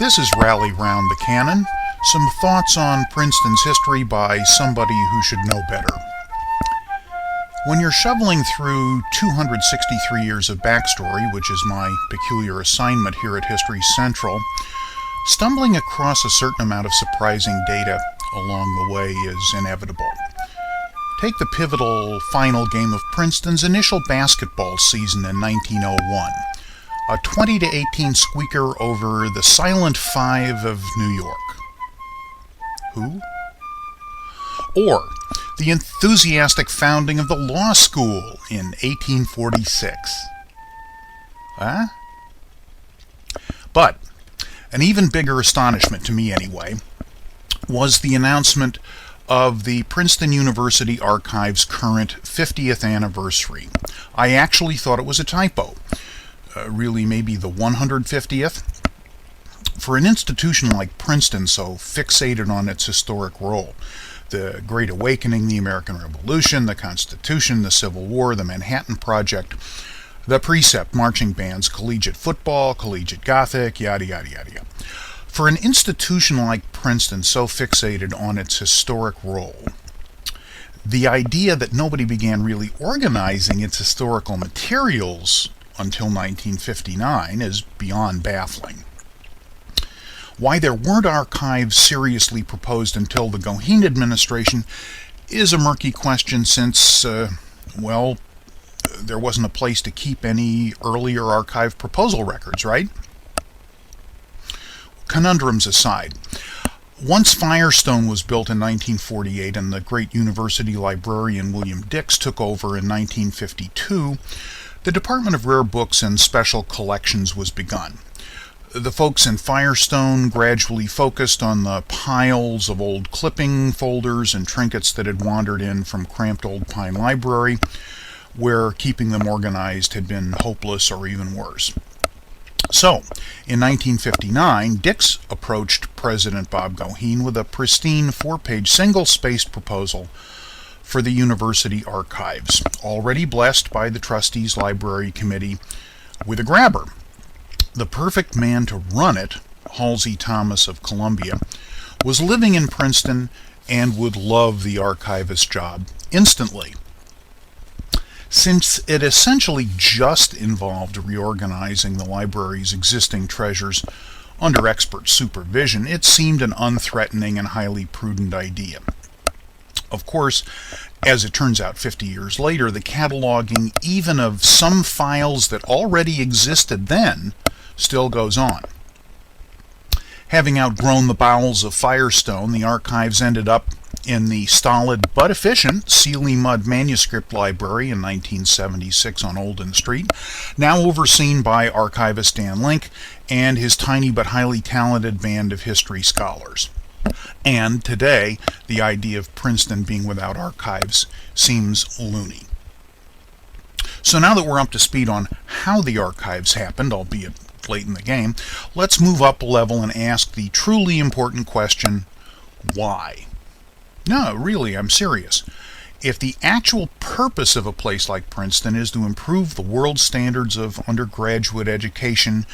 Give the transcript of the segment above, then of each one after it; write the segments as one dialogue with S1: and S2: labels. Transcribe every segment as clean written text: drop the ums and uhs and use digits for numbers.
S1: This is Rally Round the Cannon, some thoughts on Princeton's history by somebody who should know better. When you're shoveling through 263 years of backstory, which is my peculiar assignment here at History Central, stumbling across a certain amount of surprising data along the way is inevitable. Take the pivotal final game of Princeton's initial basketball season in 1901. A 20-18 squeaker over the Silent Five of New York. Who? Or the enthusiastic founding of the law school in 1846. Huh? But an even bigger astonishment, to me anyway, was the announcement of the Princeton University Archive's current 50th anniversary. I actually thought it was a typo. Really maybe the 150th. For an institution like Princeton, so fixated on its historic role, the Great Awakening, the American Revolution, the Constitution, the Civil War, the Manhattan Project, the Precept, marching bands, collegiate football, collegiate Gothic, yada yada yada yada. For an institution like Princeton, so fixated on its historic role, the idea that nobody began really organizing its historical materials until 1959 is beyond baffling. Why there weren't archives seriously proposed until the Goheen administration is a murky question since, there wasn't a place to keep any earlier archive proposal records, right? Conundrums aside, once Firestone was built in 1948 and the great university librarian William Dix took over in 1952, the Department of Rare Books and Special Collections was begun. The folks in Firestone gradually focused on the piles of old clipping folders and trinkets that had wandered in from cramped Old Pine Library, where keeping them organized had been hopeless or even worse. So, in 1959, Dix approached President Bob Goheen with a pristine 4-page single-spaced proposal for the university archives, already blessed by the trustees' library committee with a grabber. The perfect man to run it, Halsey Thomas of Columbia, was living in Princeton and would love the archivist job instantly. Since it essentially just involved reorganizing the library's existing treasures under expert supervision, it seemed an unthreatening and highly prudent idea. Of course, as it turns out 50 years later, the cataloging even of some files that already existed then still goes on. Having outgrown the bowels of Firestone, the archives ended up in the stolid but efficient Sealy Mudd Manuscript Library in 1976 on Olden Street, now overseen by archivist Dan Link and his tiny but highly talented band of history scholars. And today, the idea of Princeton being without archives seems loony. So now that we're up to speed on how the archives happened, albeit late in the game, let's move up a level and ask the truly important question, why? No, really, I'm serious. If the actual purpose of a place like Princeton is to improve the world standards of undergraduate education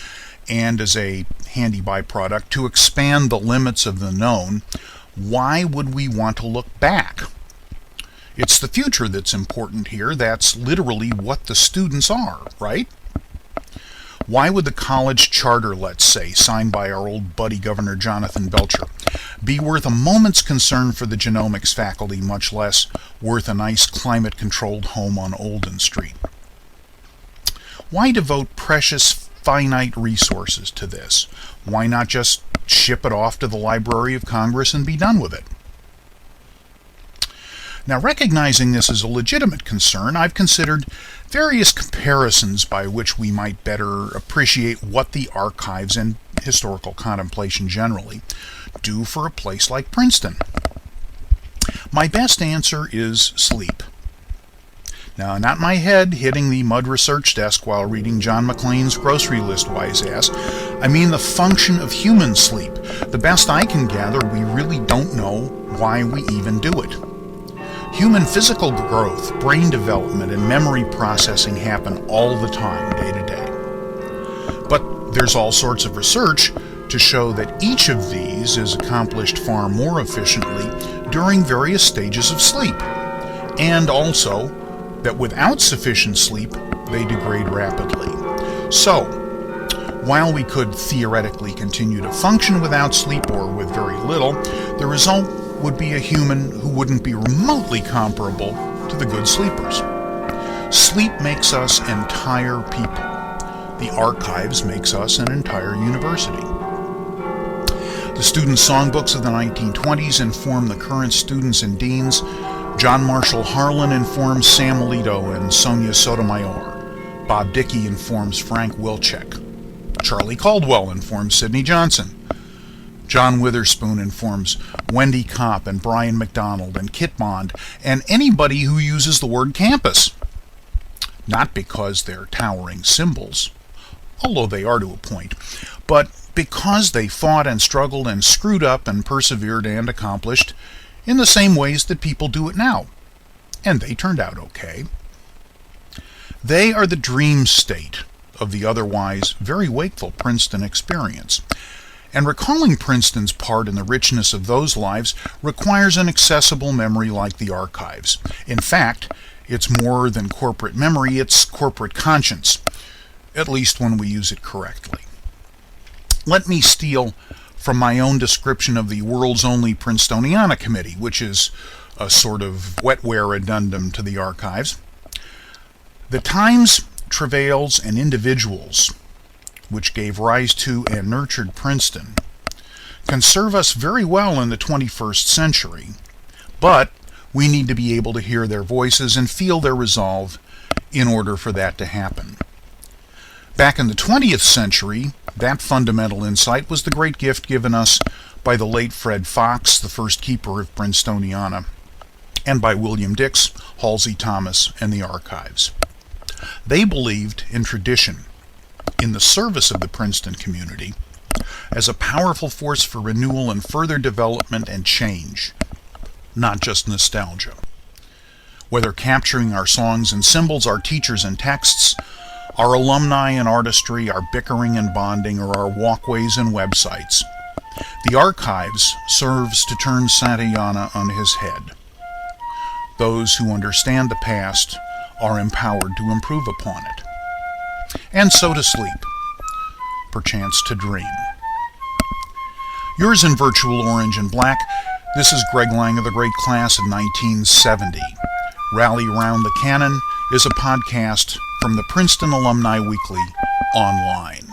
S1: and as a handy byproduct to expand the limits of the known, why would we want to look back? It's the future that's important here. That's literally what the students are, right? Why would the college charter, let's say, signed by our old buddy Governor Jonathan Belcher, be worth a moment's concern for the genomics faculty, much less worth a nice climate-controlled home on Olden Street? Why devote precious finite resources to this? Why not just ship it off to the Library of Congress and be done with it? Now, recognizing this as a legitimate concern, I've considered various comparisons by which we might better appreciate what the archives and historical contemplation generally do for a place like Princeton. My best answer is sleep. Now, not my head hitting the Mudd research desk while reading John McClane's grocery list wise ass. I mean the function of human sleep. The best I can gather, we really don't know why we even do it. Human physical growth, brain development, and memory processing happen all the time, day to day. But there's all sorts of research to show that each of these is accomplished far more efficiently during various stages of sleep, and also that without sufficient sleep, they degrade rapidly. So, while we could theoretically continue to function without sleep or with very little, the result would be a human who wouldn't be remotely comparable to the good sleepers. Sleep makes us entire people. The archives makes us an entire university. The student songbooks of the 1920s inform the current students and deans. John Marshall Harlan informs Sam Alito and Sonia Sotomayor. Bob Dickey informs Frank Wilczek. Charlie Caldwell informs Sidney Johnson. John Witherspoon informs Wendy Kopp and Brian McDonald and Kit Bond and anybody who uses the word campus. Not because they're towering symbols, although they are to a point, but because they fought and struggled and screwed up and persevered and accomplished in the same ways that people do it now. And they turned out okay. They are the dream state of the otherwise very wakeful Princeton experience. And recalling Princeton's part in the richness of those lives requires an accessible memory like the archives. In fact, it's more than corporate memory, it's corporate conscience, at least when we use it correctly. Let me steal from my own description of the world's only Princetoniana Committee, which is a sort of wetware addendum to the archives. The times, travails, and individuals which gave rise to and nurtured Princeton can serve us very well in the 21st century, but we need to be able to hear their voices and feel their resolve in order for that to happen. Back in the 20th century, that fundamental insight was the great gift given us by the late Fred Fox, the first keeper of Princetoniana, and by William Dix, Halsey Thomas, and the archives. They believed in tradition, in the service of the Princeton community, as a powerful force for renewal and further development and change, not just nostalgia. Whether capturing our songs and symbols, our teachers and texts, our alumni and artistry, our bickering and bonding, or our walkways and websites, the archives serves to turn Santayana on his head. Those who understand the past are empowered to improve upon it. And so to sleep, perchance to dream. Yours in virtual orange and black, this is Greg Lang of the Great Class of 1970. Rally Round the Cannon is a podcast from the Princeton Alumni Weekly online.